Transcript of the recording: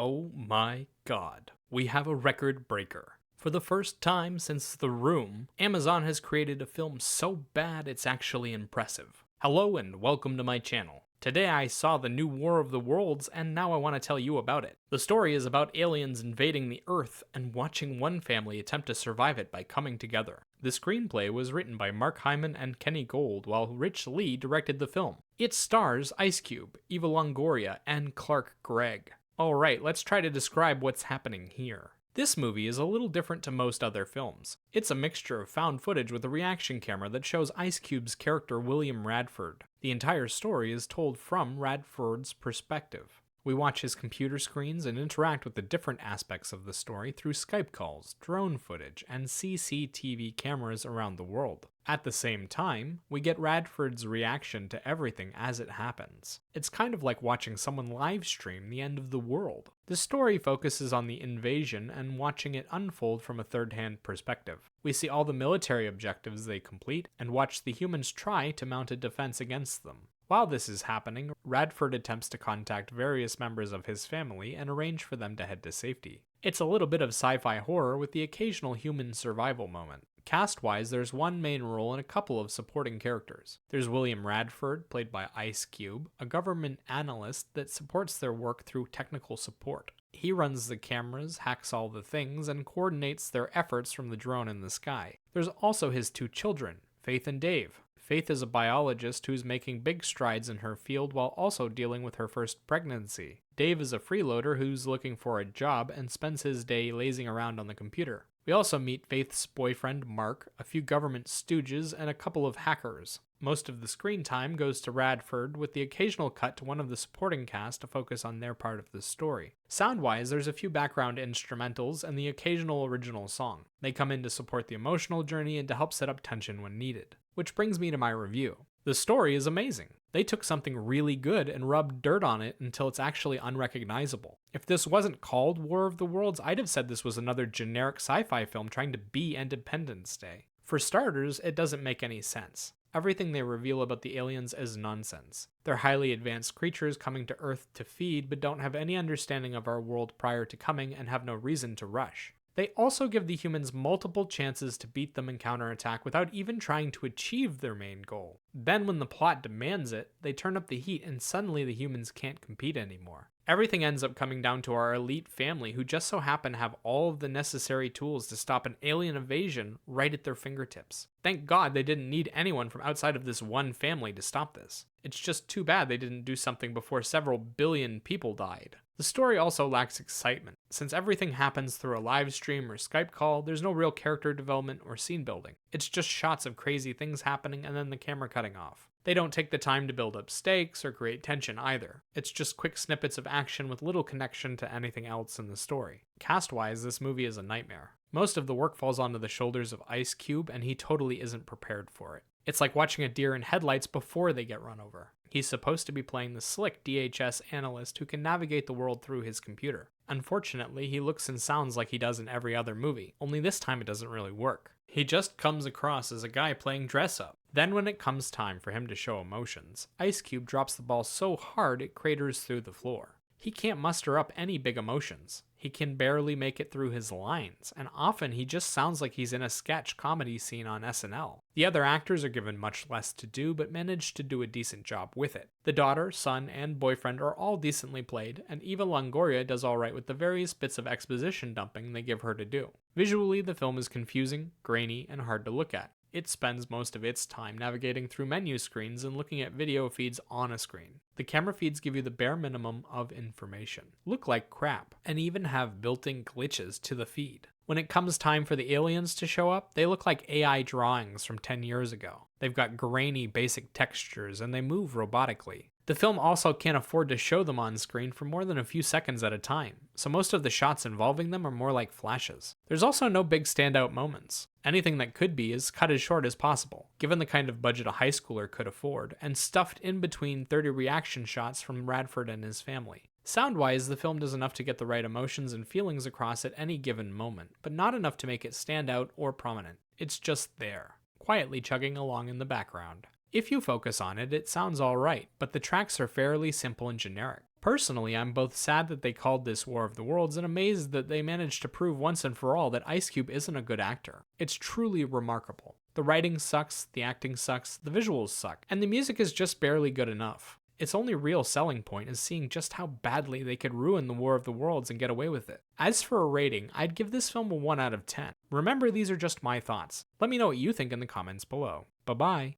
Oh my god, we have a record breaker. For the first time since The Room, Amazon has created a film so bad it's actually impressive. Hello and welcome to my channel. Today I saw the new War of the Worlds and now I want to tell you about it. The story is about aliens invading the Earth and watching one family attempt to survive it by coming together. The screenplay was written by Mark Hyman and Kenny Gold, while Rich Lee directed the film. It stars Ice Cube, Eva Longoria, and Clark Gregg. Alright, let's try to describe what's happening here. This movie is a little different to most other films. It's a mixture of found footage with a reaction camera that shows Ice Cube's character William Radford. The entire story is told from Radford's perspective. We watch his computer screens and interact with the different aspects of the story through Skype calls, drone footage, and CCTV cameras around the world. At the same time, we get Radford's reaction to everything as it happens. It's kind of like watching someone live stream the end of the world. The story focuses on the invasion and watching it unfold from a third-hand perspective. We see all the military objectives they complete and watch the humans try to mount a defense against them. While this is happening, Radford attempts to contact various members of his family and arrange for them to head to safety. It's a little bit of sci-fi horror with the occasional human survival moment. Cast-wise, there's one main role and a couple of supporting characters. There's William Radford, played by Ice Cube, a government analyst that supports their work through technical support. He runs the cameras, hacks all the things, and coordinates their efforts from the drone in the sky. There's also his two children, Faith and Dave. Faith is a biologist who's making big strides in her field while also dealing with her first pregnancy. Dave is a freeloader who's looking for a job and spends his day lazing around on the computer. We also meet Faith's boyfriend Mark, a few government stooges, and a couple of hackers. Most of the screen time goes to Radford, with the occasional cut to one of the supporting cast to focus on their part of the story. Sound-wise, there's a few background instrumentals and the occasional original song. They come in to support the emotional journey and to help set up tension when needed. Which brings me to my review. The story is amazing. They took something really good and rubbed dirt on it until it's actually unrecognizable. If this wasn't called War of the Worlds, I'd have said this was another generic sci-fi film trying to be Independence Day. For starters, it doesn't make any sense. Everything they reveal about the aliens is nonsense. They're highly advanced creatures coming to Earth to feed, but don't have any understanding of our world prior to coming and have no reason to rush. They also give the humans multiple chances to beat them and counterattack without even trying to achieve their main goal. Then when the plot demands it, they turn up the heat and suddenly the humans can't compete anymore. Everything ends up coming down to our elite family who just so happen to have all of the necessary tools to stop an alien invasion right at their fingertips. Thank God they didn't need anyone from outside of this one family to stop this. It's just too bad they didn't do something before several billion people died. The story also lacks excitement. Since everything happens through a live stream or Skype call, there's no real character development or scene building. It's just shots of crazy things happening and then the camera cutting off. They don't take the time to build up stakes or create tension either. It's just quick snippets of action with little connection to anything else in the story. Cast-wise, this movie is a nightmare. Most of the work falls onto the shoulders of Ice Cube, and he totally isn't prepared for it. It's like watching a deer in headlights before they get run over. He's supposed to be playing the slick DHS analyst who can navigate the world through his computer. Unfortunately, he looks and sounds like he does in every other movie, only this time it doesn't really work. He just comes across as a guy playing dress-up. Then when it comes time for him to show emotions, Ice Cube drops the ball so hard it craters through the floor. He can't muster up any big emotions. He can barely make it through his lines, and often he just sounds like he's in a sketch comedy scene on SNL. The other actors are given much less to do, but manage to do a decent job with it. The daughter, son, and boyfriend are all decently played, and Eva Longoria does alright with the various bits of exposition dumping they give her to do. Visually, the film is confusing, grainy, and hard to look at. It spends most of its time navigating through menu screens and looking at video feeds on a screen. The camera feeds give you the bare minimum of information, look like crap, and even have built-in glitches to the feed. When it comes time for the aliens to show up, they look like AI drawings from 10 years ago. They've got grainy basic textures and they move robotically. The film also can't afford to show them on screen for more than a few seconds at a time, so most of the shots involving them are more like flashes. There's also no big standout moments. Anything that could be is cut as short as possible, given the kind of budget a high schooler could afford, and stuffed in between 30 reaction shots from Radford and his family. Sound-wise, the film does enough to get the right emotions and feelings across at any given moment, but not enough to make it stand out or prominent. It's just there, quietly chugging along in the background. If you focus on it, it sounds alright, but the tracks are fairly simple and generic. Personally, I'm both sad that they called this War of the Worlds and amazed that they managed to prove once and for all that Ice Cube isn't a good actor. It's truly remarkable. The writing sucks, the acting sucks, the visuals suck, and the music is just barely good enough. Its only real selling point is seeing just how badly they could ruin the War of the Worlds and get away with it. As for a rating, I'd give this film a 1 out of 10. Remember, these are just my thoughts. Let me know what you think in the comments below. Bye bye.